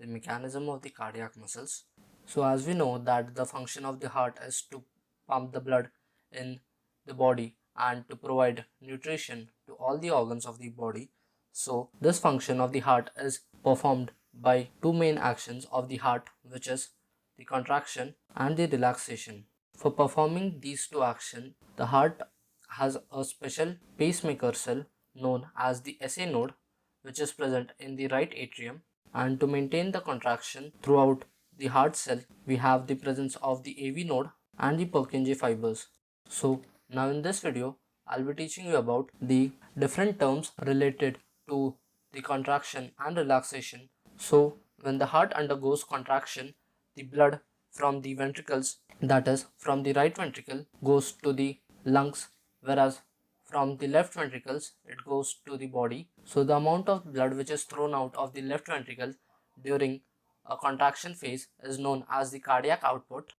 mechanism of the cardiac muscles. So as we know that the function of the heart is to pump the blood in the body and to provide nutrition to all the organs of the body. So this function of the heart is performed by two main actions of the heart, which is the contraction and the relaxation. For performing these two actions, the heart has a special pacemaker cell known as the SA node, which is present in the right atrium. And to maintain the contraction throughout the heart cell, we have the presence of the AV node and the Purkinje fibers. So now in this video, I'll be teaching you about the different terms related to the contraction and relaxation. So when the heart undergoes contraction, the blood from the ventricles, that is from the right ventricle, goes to the lungs, whereas from the left ventricles it goes to the body. So the amount of blood which is thrown out of the left ventricle during a contraction phase is known as the cardiac output.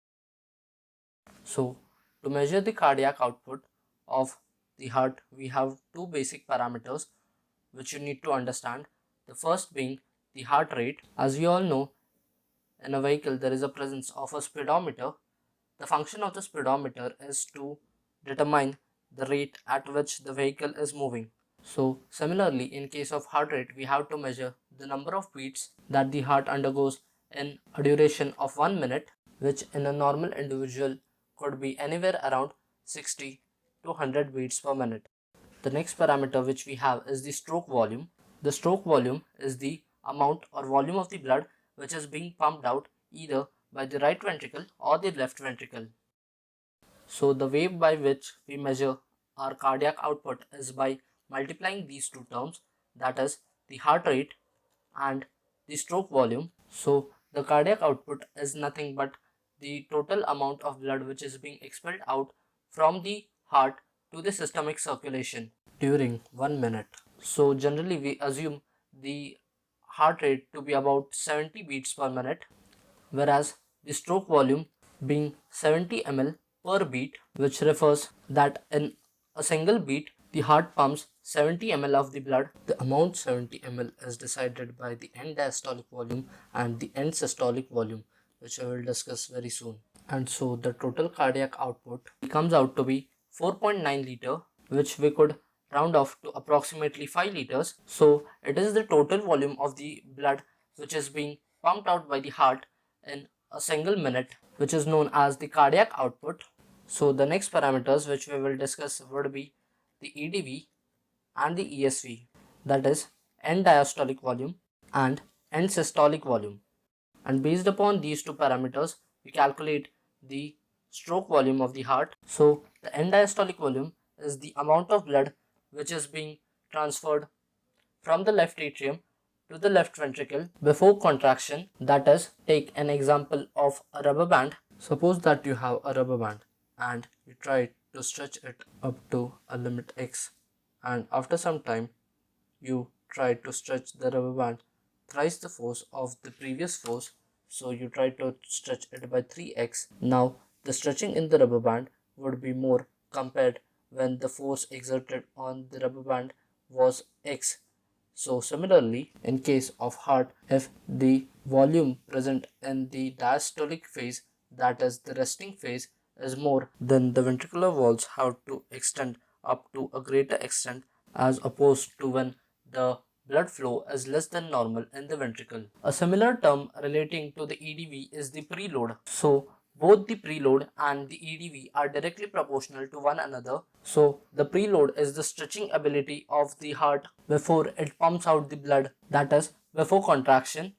So to measure the cardiac output of the heart, we have two basic parameters which you need to understand. The first being the heart rate. As we all know, in a vehicle there is a presence of a speedometer. The function of the speedometer is to determine the rate at which the vehicle is moving. So similarly, in case of heart rate, we have to measure the number of beats that the heart undergoes in a duration of 1 minute, which in a normal individual could be anywhere around 60 to 100 beats per minute. The next parameter which we have is the stroke volume. The stroke volume is the amount or volume of the blood which is being pumped out either by the right ventricle or the left ventricle. So the way by which we measure our cardiac output is by multiplying these two terms, that is the heart rate and the stroke volume. So the cardiac output is nothing but the total amount of blood which is being expelled out from the heart to the systemic circulation during 1 minute. So generally we assume the heart rate to be about 70 beats per minute, whereas the stroke volume being 70 ml per beat, which refers that in a single beat the heart pumps 70 ml of the blood. The amount 70 ml is decided by the end diastolic volume and the end systolic volume, which I will discuss very soon. And so the total cardiac output comes out to be 4.9 liter, which we could round off to approximately 5 liters. So it is the total volume of the blood which is being pumped out by the heart in a single minute, which is known as the cardiac output. So the next parameters which we will discuss would be the EDV and the ESV, that is end diastolic volume and end systolic volume. And based upon these two parameters, we calculate the stroke volume of the heart. So the end diastolic volume is the amount of blood which is being transferred from the left atrium to the left ventricle before contraction. That is, take an example of a rubber band. Suppose that you have a rubber band and you try to stretch it up to a limit x, and after some time you try to stretch the rubber band thrice the force of the previous force, so you try to stretch it by 3x. Now the stretching in the rubber band would be more compared when the force exerted on the rubber band was x. So similarly, in case of heart, if the volume present in the diastolic phase, that is the resting phase, is more, then the ventricular walls have to extend up to a greater extent as opposed to when the blood flow is less than normal in the ventricle. A similar term relating to the EDV is the preload. So both the preload and the EDV are directly proportional to one another. So the preload is the stretching ability of the heart before it pumps out the blood, that is before contraction.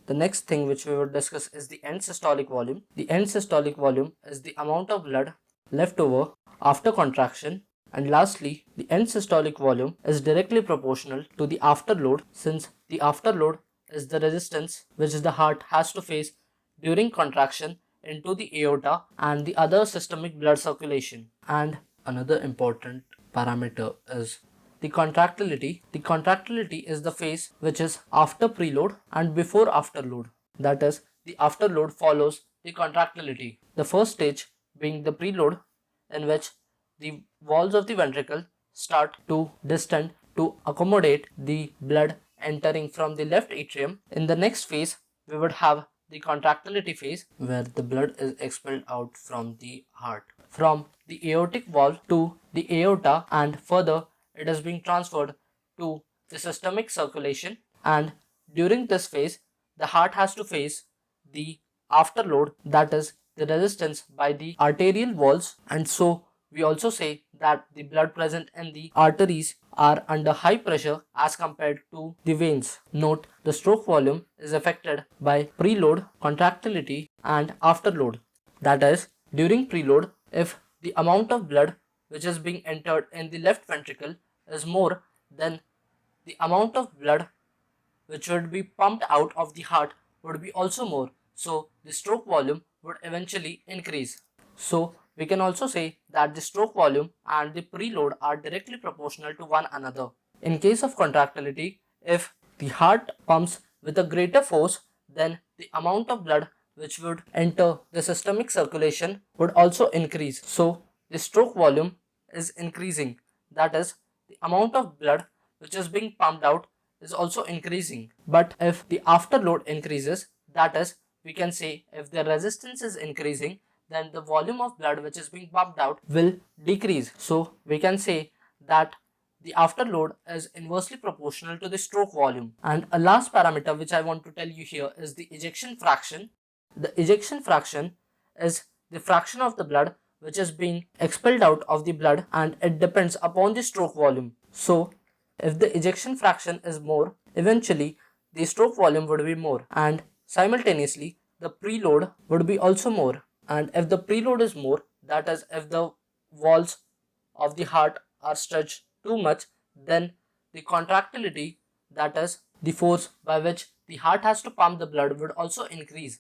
The next thing which we will discuss is the end systolic volume. The end systolic volume is the amount of blood left over after contraction. And lastly, the end systolic volume is directly proportional to the afterload, since the afterload is the resistance which the heart has to face during contraction into the aorta and the other systemic blood circulation. And another important parameter is the contractility. The contractility is the phase which is after preload and before afterload. That is, the afterload follows the contractility. The first stage being the preload, in which the walls of the ventricle start to distend to accommodate the blood entering from the left atrium. In the next phase, we would have the contractility phase where the blood is expelled out from the heart, from the aortic valve to the aorta, and further it is being transferred to the systemic circulation. And during this phase, the heart has to face the afterload, that is the resistance by the arterial walls, and so we also say that the blood present in the arteries are under high pressure as compared to the veins. Note, the stroke volume is affected by preload, contractility and afterload. That is, during preload, if the amount of blood which is being entered in the left ventricle is more, then the amount of blood which would be pumped out of the heart would be also more. So the stroke volume would eventually increase. So we can also say that the stroke volume and the preload are directly proportional to one another. In case of contractility, if the heart pumps with a greater force, then the amount of blood which would enter the systemic circulation would also increase. So the stroke volume is increasing. That is, the amount of blood which is being pumped out is also increasing. But if the afterload increases, that is, we can say if the resistance is increasing, then the volume of blood which is being pumped out will decrease. So we can say that the afterload is inversely proportional to the stroke volume. And a last parameter which I want to tell you here is the ejection fraction. The ejection fraction is the fraction of the blood which is being expelled out of the blood, and it depends upon the stroke volume. So if the ejection fraction is more, eventually the stroke volume would be more, and simultaneously the preload would be also more. And if the preload is more, that is, if the walls of the heart are stretched too much, then the contractility, that is, the force by which the heart has to pump the blood, would also increase.